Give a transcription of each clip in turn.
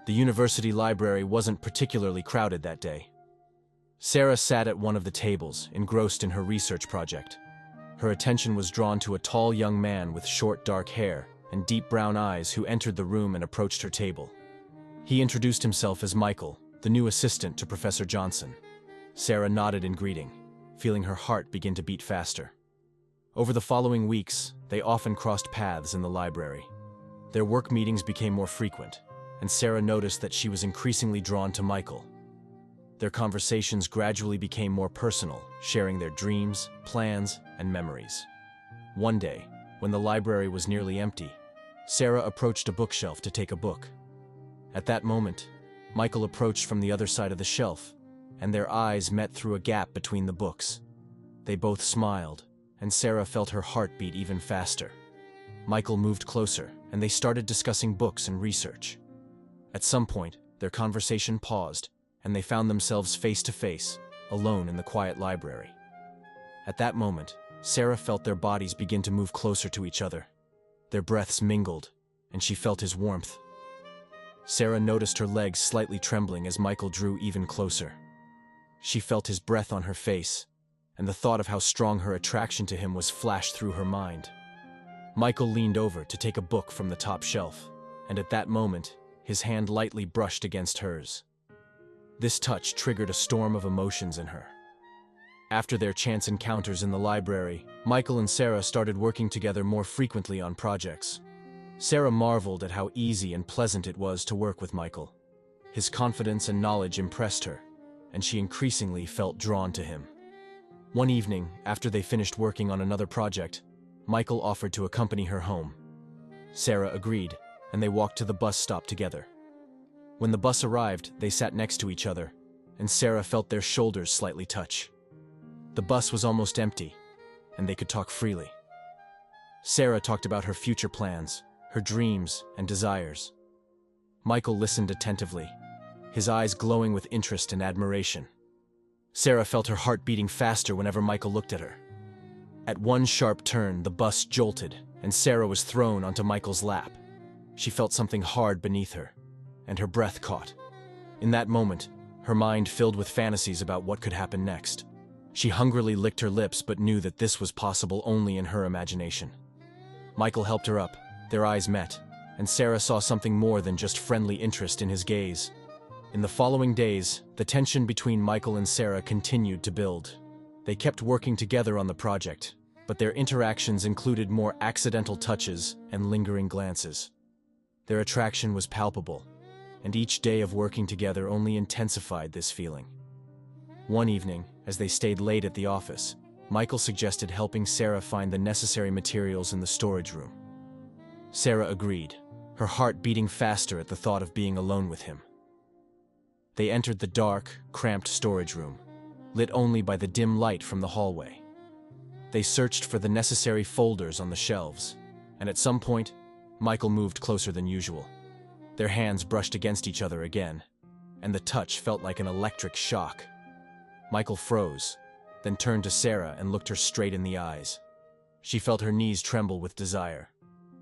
The university library wasn't particularly crowded that day. Sarah sat at one of the tables, engrossed in her research project. Her attention was drawn to a tall young man with short dark hair and deep brown eyes who entered the room and approached her table. He introduced himself as Michael, the new assistant to Professor Johnson. Sarah nodded in greeting, feeling her heart begin to beat faster. Over the following weeks, they often crossed paths in the library. Their work meetings became more frequent, and Sarah noticed that she was increasingly drawn to Michael. Their conversations gradually became more personal, sharing their dreams, plans, and memories. One day, when the library was nearly empty, Sarah approached a bookshelf to take a book. At that moment, Michael approached from the other side of the shelf, and their eyes met through a gap between the books. They both smiled, and Sarah felt her heart beat even faster. Michael moved closer, and they started discussing books and research. At some point, their conversation paused, and they found themselves face to face, alone in the quiet library. At that moment, Sarah felt their bodies begin to move closer to each other. Their breaths mingled, and she felt his warmth. Sarah noticed her legs slightly trembling as Michael drew even closer. She felt his breath on her face, and the thought of how strong her attraction to him was flashed through her mind. Michael leaned over to take a book from the top shelf, and at that moment, his hand lightly brushed against hers. This touch triggered a storm of emotions in her. After their chance encounters in the library, Michael and Sarah started working together more frequently on projects. Sarah marveled at how easy and pleasant it was to work with Michael. His confidence and knowledge impressed her, and she increasingly felt drawn to him. One evening, after they finished working on another project, Michael offered to accompany her home. Sarah agreed, and they walked to the bus stop together. When the bus arrived, they sat next to each other, and Sarah felt their shoulders slightly touch. The bus was almost empty, and they could talk freely. Sarah talked about her future plans, her dreams and desires. Michael listened attentively, his eyes glowing with interest and admiration. Sarah felt her heart beating faster whenever Michael looked at her. At one sharp turn, the bus jolted, and Sarah was thrown onto Michael's lap. She felt something hard beneath her, and her breath caught. In that moment, her mind filled with fantasies about what could happen next. She hungrily licked her lips but knew that this was possible only in her imagination. Michael helped her up, their eyes met, and Sarah saw something more than just friendly interest in his gaze. In the following days, the tension between Michael and Sarah continued to build. They kept working together on the project, but their interactions included more accidental touches and lingering glances. Their attraction was palpable, and each day of working together only intensified this feeling. One evening, as they stayed late at the office, Michael suggested helping Sarah find the necessary materials in the storage room. Sarah agreed, her heart beating faster at the thought of being alone with him. They entered the dark, cramped storage room, lit only by the dim light from the hallway. They searched for the necessary folders on the shelves, and at some point, Michael moved closer than usual. Their hands brushed against each other again, and the touch felt like an electric shock. Michael froze, then turned to Sarah and looked her straight in the eyes. She felt her knees tremble with desire.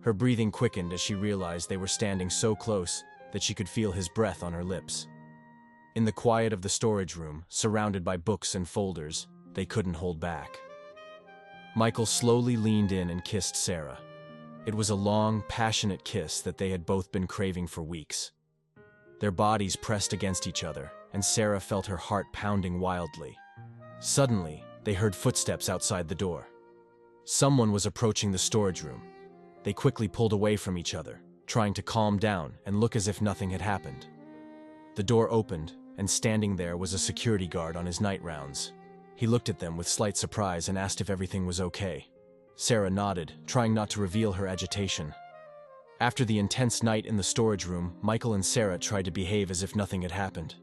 Her breathing quickened as she realized they were standing so close that she could feel his breath on her lips. In the quiet of the storage room, surrounded by books and folders, they couldn't hold back. Michael slowly leaned in and kissed Sarah. It was a long, passionate kiss that they had both been craving for weeks. Their bodies pressed against each other, and Sarah felt her heart pounding wildly. Suddenly, they heard footsteps outside the door. Someone was approaching the storage room. They quickly pulled away from each other, trying to calm down and look as if nothing had happened. The door opened, and standing there was a security guard on his night rounds. He looked at them with slight surprise and asked if everything was okay. Sarah nodded, trying not to reveal her agitation. After the intense night in the storage room, Michael and Sarah tried to behave as if nothing had happened.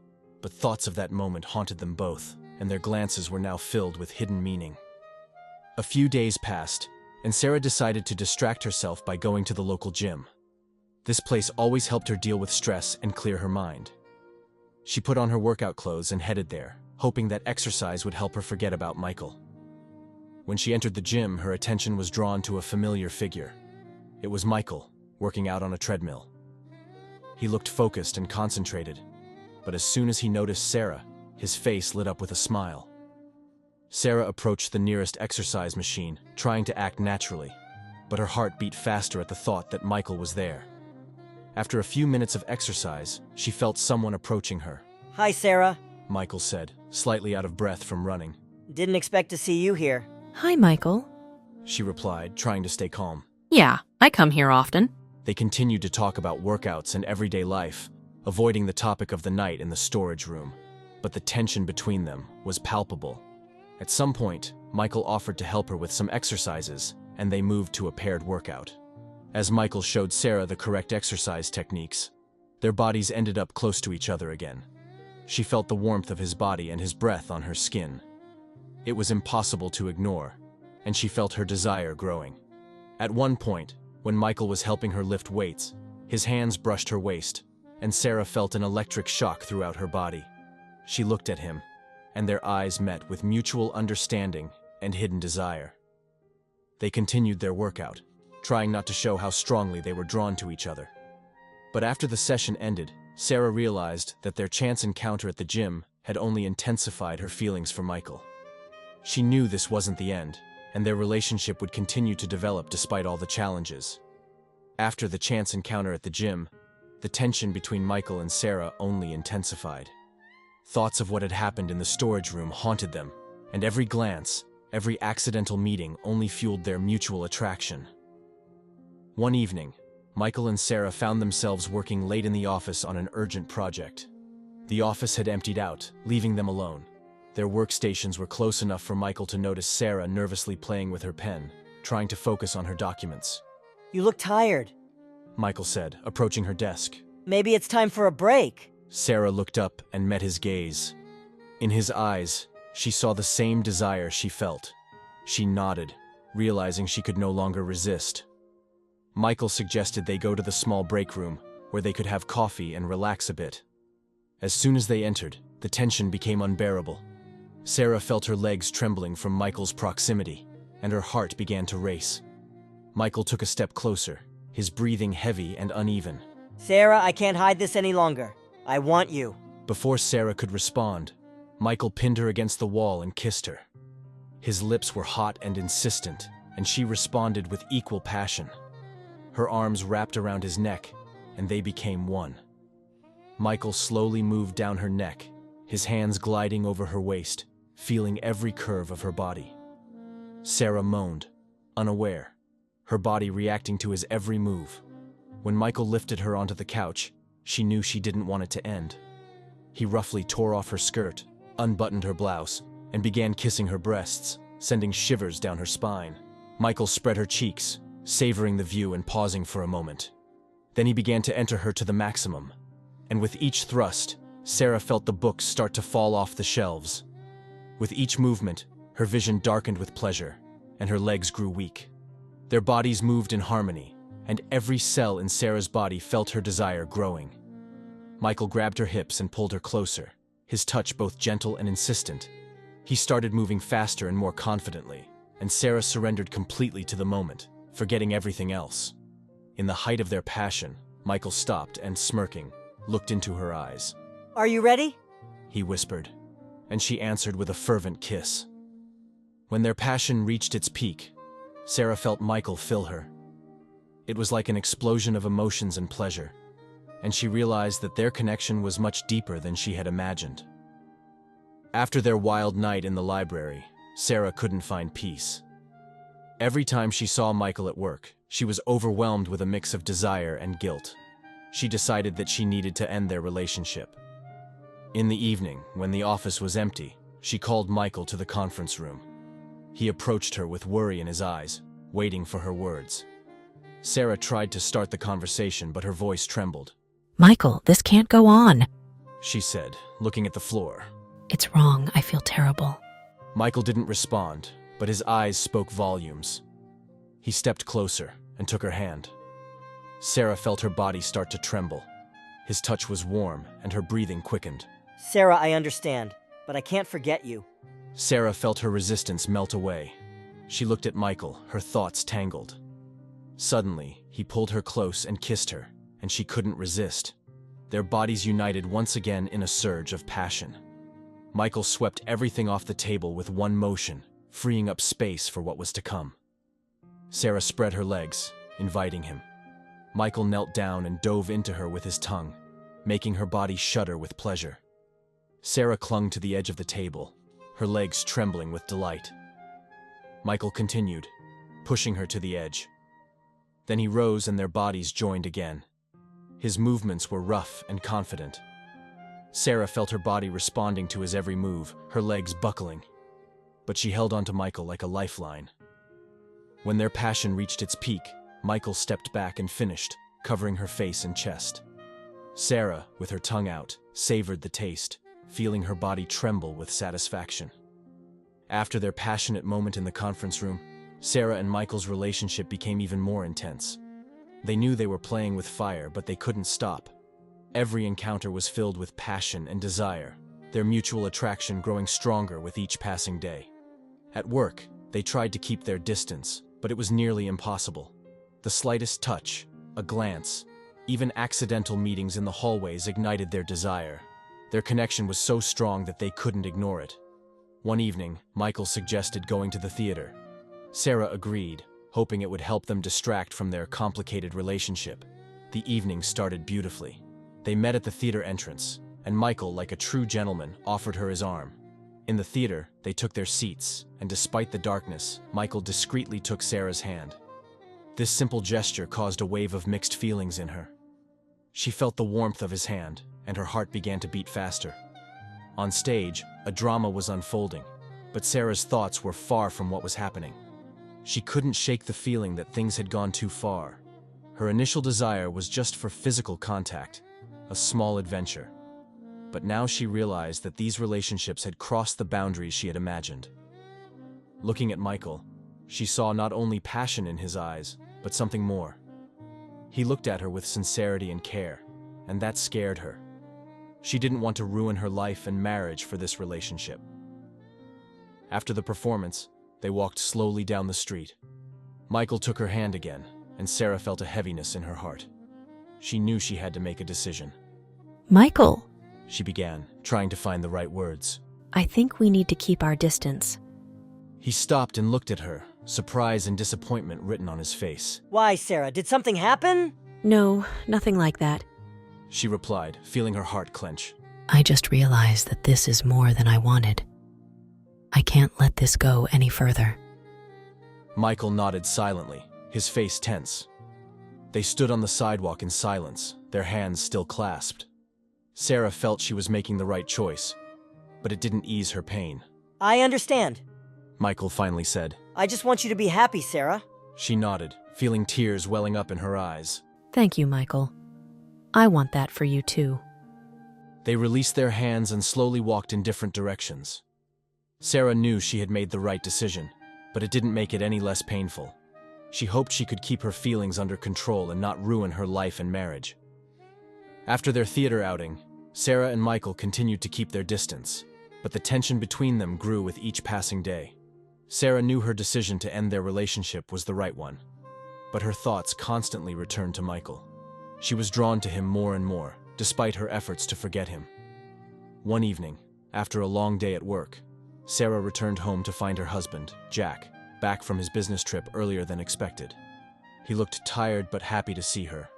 But thoughts of that moment haunted them both, and their glances were now filled with hidden meaning. A few days passed, and Sarah decided to distract herself by going to the local gym. This place always helped her deal with stress and clear her mind. She put on her workout clothes and headed there, hoping that exercise would help her forget about Michael. When she entered the gym, her attention was drawn to a familiar figure. It was Michael, working out on a treadmill. He looked focused and concentrated, but as soon as he noticed Sarah, his face lit up with a smile. Sarah approached the nearest exercise machine, trying to act naturally, but her heart beat faster at the thought that Michael was there. After a few minutes of exercise, she felt someone approaching her. Hi, Sarah. Michael said, slightly out of breath from running. Didn't expect to see you here. Hi, Michael. She replied, trying to stay calm. Yeah, I come here often. They continued to talk about workouts and everyday life, avoiding the topic of the night in the storage room. But the tension between them was palpable. At some point, Michael offered to help her with some exercises, and they moved to a paired workout. As Michael showed Sarah the correct exercise techniques, their bodies ended up close to each other again. She felt the warmth of his body and his breath on her skin. It was impossible to ignore, and she felt her desire growing. At one point, when Michael was helping her lift weights, his hands brushed her waist, and Sarah felt an electric shock throughout her body. She looked at him, and their eyes met with mutual understanding and hidden desire. They continued their workout, trying not to show how strongly they were drawn to each other. But after the session ended, Sarah realized that their chance encounter at the gym had only intensified her feelings for Michael. She knew this wasn't the end, and their relationship would continue to develop despite all the challenges. After the chance encounter at the gym, the tension between Michael and Sarah only intensified. Thoughts of what had happened in the storage room haunted them, and every glance, every accidental meeting only fueled their mutual attraction. One evening, Michael and Sarah found themselves working late in the office on an urgent project. The office had emptied out, leaving them alone. Their workstations were close enough for Michael to notice Sarah nervously playing with her pen, trying to focus on her documents. You look tired. Michael said, approaching her desk. Maybe it's time for a break. Sarah looked up and met his gaze. In his eyes, she saw the same desire she felt. She nodded, realizing she could no longer resist. Michael suggested they go to the small break room, where they could have coffee and relax a bit. As soon as they entered, the tension became unbearable. Sarah felt her legs trembling from Michael's proximity, and her heart began to race. Michael took a step closer, his breathing heavy and uneven. Sarah, I can't hide this any longer. I want you. Before Sarah could respond, Michael pinned her against the wall and kissed her. His lips were hot and insistent, and she responded with equal passion. Her arms wrapped around his neck, and they became one. Michael slowly moved down her neck, his hands gliding over her waist, feeling every curve of her body. Sarah moaned, unaware, her body reacting to his every move. When Michael lifted her onto the couch, she knew she didn't want it to end. He roughly tore off her skirt, unbuttoned her blouse, and began kissing her breasts, sending shivers down her spine. Michael spread her cheeks, savoring the view and pausing for a moment. Then he began to enter her to the maximum, and with each thrust, Sarah felt the books start to fall off the shelves. With each movement, her vision darkened with pleasure, and her legs grew weak. Their bodies moved in harmony, and every cell in Sarah's body felt her desire growing. Michael grabbed her hips and pulled her closer, his touch both gentle and insistent. He started moving faster and more confidently, and Sarah surrendered completely to the moment, forgetting everything else. In the height of their passion, Michael stopped and, smirking, looked into her eyes. Are you ready? He whispered, and she answered with a fervent kiss. When their passion reached its peak, Sarah felt Michael fill her. It was like an explosion of emotions and pleasure, and she realized that their connection was much deeper than she had imagined. After their wild night in the library, Sarah couldn't find peace. Every time she saw Michael at work, she was overwhelmed with a mix of desire and guilt. She decided that she needed to end their relationship. In the evening, when the office was empty, she called Michael to the conference room. He approached her with worry in his eyes, waiting for her words. Sarah tried to start the conversation, but her voice trembled. Michael, this can't go on. She said, looking at the floor. It's wrong. I feel terrible. Michael didn't respond, but his eyes spoke volumes. He stepped closer and took her hand. Sarah felt her body start to tremble. His touch was warm, and her breathing quickened. Sarah, I understand, but I can't forget you. Sarah felt her resistance melt away. She looked at Michael, her thoughts tangled. Suddenly, he pulled her close and kissed her, and she couldn't resist. their bodies united once again in a surge of passion. Michael swept everything off the table with one motion, freeing up space for what was to come. Sarah spread her legs, inviting him. Michael knelt down and dove into her with his tongue, making her body shudder with pleasure. Sarah clung to the edge of the table, her legs trembling with delight. Michael continued, pushing her to the edge. Then he rose and their bodies joined again. His movements were rough and confident. Sarah felt her body responding to his every move, her legs buckling. But she held onto Michael like a lifeline. When their passion reached its peak, Michael stepped back and finished, covering her face and chest. Sarah, with her tongue out, savored the taste, feeling her body tremble with satisfaction. After their passionate moment in the conference room, Sarah and Michael's relationship became even more intense. They knew they were playing with fire, but they couldn't stop. Every encounter was filled with passion and desire, their mutual attraction growing stronger with each passing day. At work, they tried to keep their distance, but it was nearly impossible. The slightest touch, a glance, even accidental meetings in the hallways ignited their desire. Their connection was so strong that they couldn't ignore it. One evening, Michael suggested going to the theater. Sarah agreed, hoping it would help them distract from their complicated relationship. The evening started beautifully. They met at the theater entrance, and Michael, like a true gentleman, offered her his arm. In the theater, they took their seats, and despite the darkness, Michael discreetly took Sarah's hand. This simple gesture caused a wave of mixed feelings in her. She felt the warmth of his hand, and her heart began to beat faster. On stage, a drama was unfolding, but Sarah's thoughts were far from what was happening. She couldn't shake the feeling that things had gone too far. Her initial desire was just for physical contact, a small adventure. But now she realized that these relationships had crossed the boundaries she had imagined. Looking at Michael, she saw not only passion in his eyes, but something more. He looked at her with sincerity and care, and that scared her. She didn't want to ruin her life and marriage for this relationship. After the performance, they walked slowly down the street. Michael took her hand again, and Sarah felt a heaviness in her heart. She knew she had to make a decision. Michael, She began, trying to find the right words. I think we need to keep our distance. He stopped and looked at her, surprise and disappointment written on his face. Why, Sarah? Did something happen? No, nothing like that. She replied, feeling her heart clench. I just realized that this is more than I wanted. I can't let this go any further. Michael nodded silently, his face tense. They stood on the sidewalk in silence, their hands still clasped. Sarah felt she was making the right choice, but it didn't ease her pain. I understand. Michael finally said. I just want you to be happy, Sarah. She nodded, feeling tears welling up in her eyes. Thank you, Michael. I want that for you too. They released their hands and slowly walked in different directions. Sarah knew she had made the right decision, but it didn't make it any less painful. She hoped she could keep her feelings under control and not ruin her life and marriage. After their theater outing, Sarah and Michael continued to keep their distance, but the tension between them grew with each passing day. Sarah knew her decision to end their relationship was the right one, but her thoughts constantly returned to Michael. She was drawn to him more and more, despite her efforts to forget him. One evening, after a long day at work, Sarah returned home to find her husband, Jack, back from his business trip earlier than expected. He looked tired but happy to see her.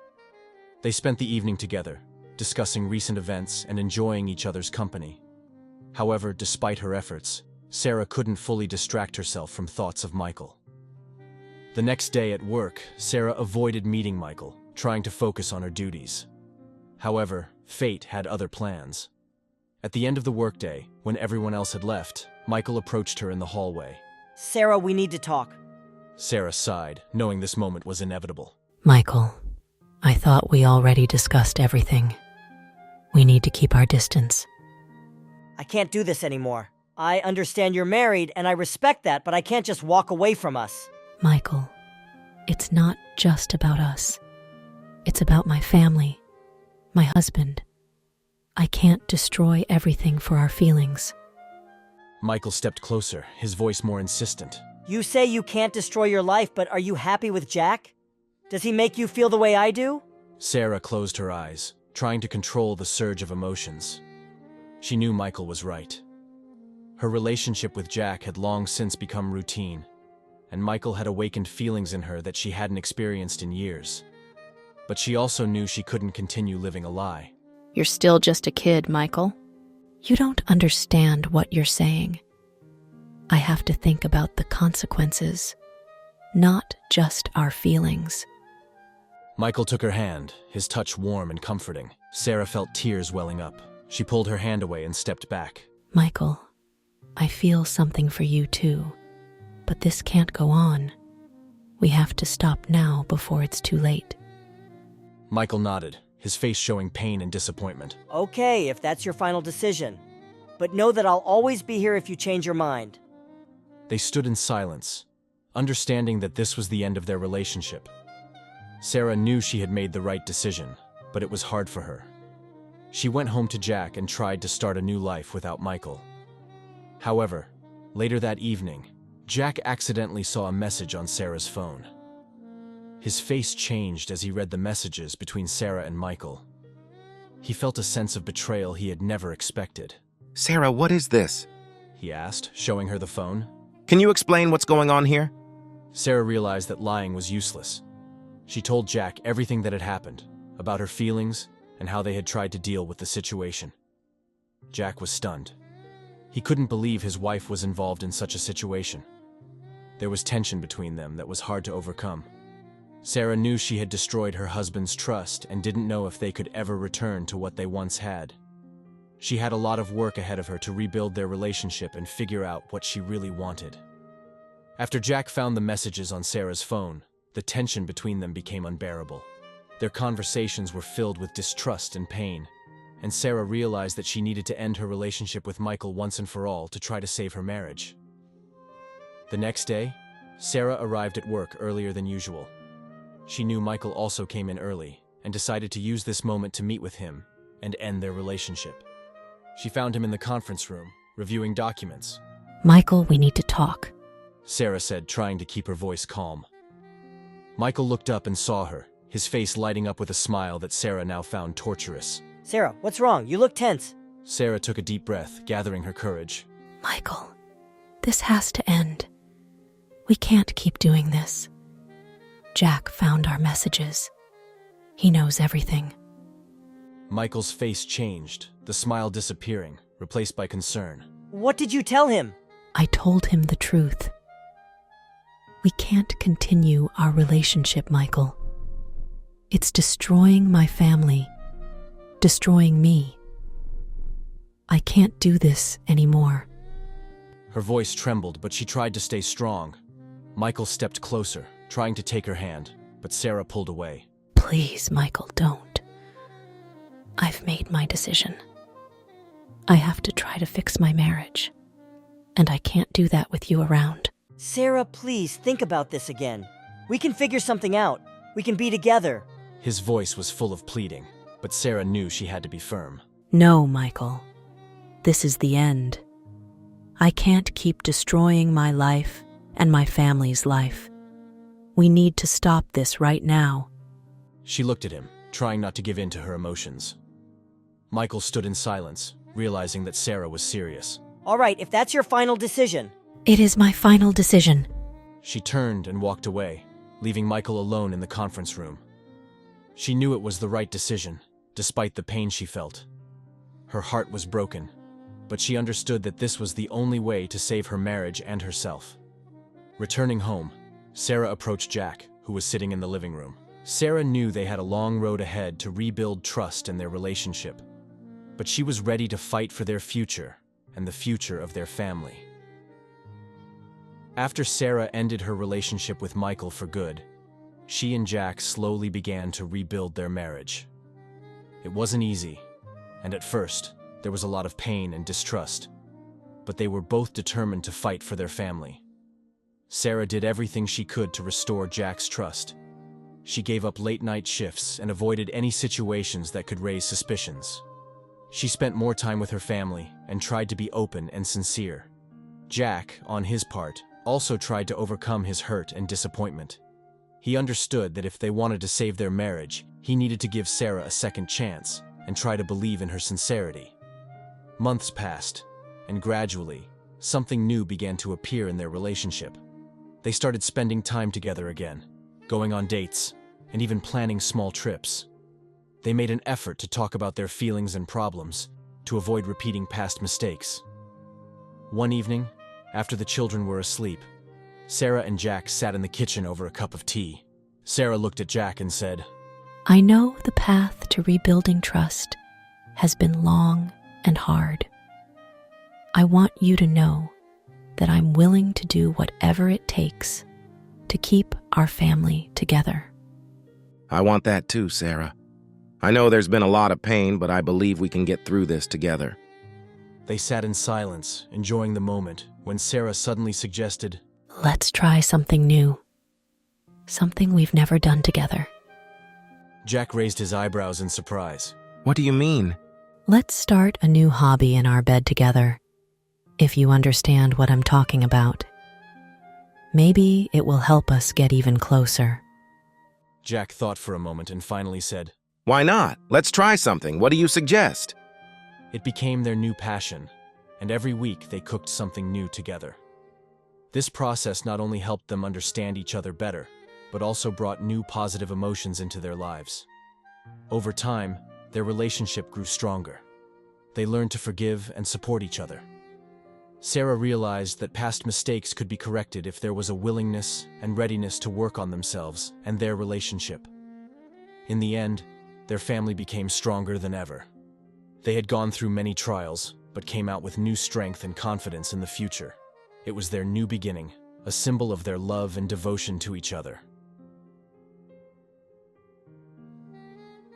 They spent the evening together, discussing recent events and enjoying each other's company. However, despite her efforts, Sarah couldn't fully distract herself from thoughts of Michael. The next day at work, Sarah avoided meeting Michael, trying to focus on her duties. However, fate had other plans. At the end of the workday, when everyone else had left, Michael approached her in the hallway. Sarah, we need to talk. Sarah sighed, knowing this moment was inevitable. Michael, I thought we already discussed everything. We need to keep our distance. I can't do this anymore. I understand you're married, and I respect that, but I can't just walk away from us. Michael, it's not just about us. It's about my family, my husband. I can't destroy everything for our feelings. Michael stepped closer, his voice more insistent. You say you can't destroy your life, but are you happy with Jack? Does he make you feel the way I do? Sarah closed her eyes, trying to control the surge of emotions. She knew Michael was right. Her relationship with Jack had long since become routine, and Michael had awakened feelings in her that she hadn't experienced in years. But she also knew she couldn't continue living a lie. You're still just a kid, Michael. You don't understand what you're saying. I have to think about the consequences, not just our feelings. Michael took her hand, his touch warm and comforting. Sarah felt tears welling up. She pulled her hand away and stepped back. Michael, I feel something for you too, but this can't go on. We have to stop now before it's too late. Michael nodded, his face showing pain and disappointment. Okay, if that's your final decision. But know that I'll always be here if you change your mind. They stood in silence, understanding that this was the end of their relationship. Sarah knew she had made the right decision, but it was hard for her. She went home to Jack and tried to start a new life without Michael. However, later that evening, Jack accidentally saw a message on Sarah's phone. His face changed as he read the messages between Sarah and Michael. He felt a sense of betrayal he had never expected. Sarah, what is this? He asked, showing her the phone. Can you explain what's going on here? Sarah realized that lying was useless. She told Jack everything that had happened, about her feelings and how they had tried to deal with the situation. Jack was stunned. He couldn't believe his wife was involved in such a situation. There was tension between them that was hard to overcome. Sarah knew she had destroyed her husband's trust and didn't know if they could ever return to what they once had. She had a lot of work ahead of her to rebuild their relationship and figure out what she really wanted. After Jack found the messages on Sarah's phone, the tension between them became unbearable. Their conversations were filled with distrust and pain, and Sarah realized that she needed to end her relationship with Michael once and for all to try to save her marriage. The next day, Sarah arrived at work earlier than usual. She knew Michael also came in early and decided to use this moment to meet with him and end their relationship. She found him in the conference room, reviewing documents. Michael, we need to talk. Sarah said, trying to keep her voice calm. Michael looked up and saw her, his face lighting up with a smile that Sarah now found torturous. Sarah, what's wrong? You look tense. Sarah took a deep breath, gathering her courage. Michael, this has to end. We can't keep doing this. Jack found our messages. He knows everything. Michael's face changed, the smile disappearing, replaced by concern. What did you tell him? I told him the truth. We can't continue our relationship, Michael. It's destroying my family, destroying me. I can't do this anymore. Her voice trembled, but she tried to stay strong. Michael stepped closer, trying to take her hand, but Sarah pulled away. Please, Michael, don't. I've made my decision. I have to try to fix my marriage, and I can't do that with you around. Sarah, please think about this again. We can figure something out. We can be together. His voice was full of pleading, but Sarah knew she had to be firm. No, Michael. This is the end. I can't keep destroying my life and my family's life. We need to stop this right now. She looked at him, trying not to give in to her emotions. Michael stood in silence, realizing that Sarah was serious. All right, if that's your final decision. It is my final decision. She turned and walked away, leaving Michael alone in the conference room. She knew it was the right decision, despite the pain she felt. Her heart was broken, but she understood that this was the only way to save her marriage and herself. Returning home, Sarah approached Jack, who was sitting in the living room. Sarah knew they had a long road ahead to rebuild trust in their relationship, but she was ready to fight for their future and the future of their family. After Sarah ended her relationship with Michael for good, she and Jack slowly began to rebuild their marriage. It wasn't easy, and at first, there was a lot of pain and distrust, but they were both determined to fight for their family. Sarah did everything she could to restore Jack's trust. She gave up late-night shifts and avoided any situations that could raise suspicions. She spent more time with her family and tried to be open and sincere. Jack, on his part, also tried to overcome his hurt and disappointment. He understood that if they wanted to save their marriage, he needed to give Sarah a second chance and try to believe in her sincerity. Months passed, and gradually, something new began to appear in their relationship. They started spending time together again, going on dates, and even planning small trips. They made an effort to talk about their feelings and problems, to avoid repeating past mistakes. One evening, after the children were asleep, Sarah and Jack sat in the kitchen over a cup of tea. Sarah looked at Jack and said, I know the path to rebuilding trust has been long and hard. I want you to know that I'm willing to do whatever it takes to keep our family together. I want that too, Sarah. I know there's been a lot of pain, but I believe we can get through this together. They sat in silence, enjoying the moment, when Sarah suddenly suggested, Let's try something new. Something we've never done together. Jack raised his eyebrows in surprise. What do you mean? Let's start a new hobby in our bed together, if you understand what I'm talking about. Maybe it will help us get even closer. Jack thought for a moment and finally said, Why not? Let's try something. What do you suggest? It became their new passion, and every week they cooked something new together. This process not only helped them understand each other better, but also brought new positive emotions into their lives. Over time, their relationship grew stronger. They learned to forgive and support each other. Sarah realized that past mistakes could be corrected if there was a willingness and readiness to work on themselves and their relationship. In the end, their family became stronger than ever. They had gone through many trials, but came out with new strength and confidence in the future. It was their new beginning, a symbol of their love and devotion to each other.